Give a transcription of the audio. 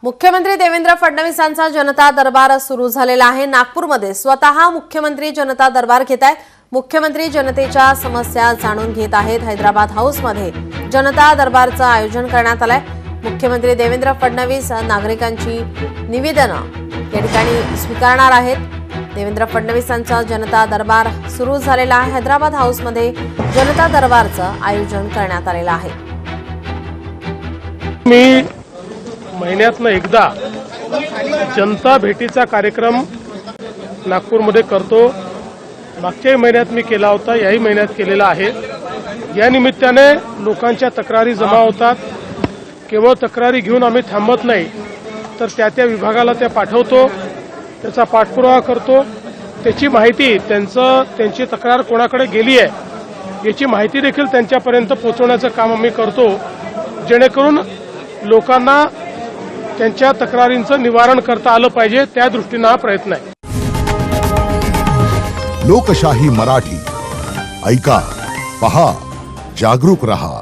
मुख्यमंत्री देवेंद्र फडणवीसांचा जनता दरबार सुरू झालेला आहे। नागपूरमध्ये स्वतः मुख्यमंत्री जनता दरबार घेत आहेत। मुख्यमंत्री जनतेच्या समस्या जाणून घेत आहेत। हैदराबाद हाऊसमध्ये जनता दरबारचं आयोजन करण्यात आलंय। मुख्यमंत्री देवेंद्र फडणवीस नागरिकांची निवेदनं या ठिकाणी स्वीकारणार आहेत। देवेंद्र फडणवीसांचा जनता दरबार सुरू झालेला आहे। हैदराबाद हाऊसमध्ये जनता दरबारचं आयोजन करण्यात आलेलं आहे। मी महिन्यातनं एकदा जनता भेटीचा कार्यक्रम नागपूरमध्ये करतो। मागच्या महिन्यात मी केला होता, याही महिन्यात केलेला आहे। या निमित्ताने लोकांच्या तक्रारी जमा होतात। केवळ तक्रारी घेऊन आम्ही थांबत नाही, तर त्या विभागाला त्या पाठवतो, त्याचा पाठपुरावा करतो। त्याची माहिती त्यांची तक्रार कोणाकडे गेली आहे याची माहिती देखील त्यांच्यापर्यंत पोहोचवण्याचं काम आम्ही करतो, जेणेकरून लोकांना त्यांच्या तक्रारींचं निवारण करता आलं पाहिजे, त्या दृष्टीने हा प्रयत्न आहे। लोकशाही मराठी ऐका, पहा, जागरूक रहा।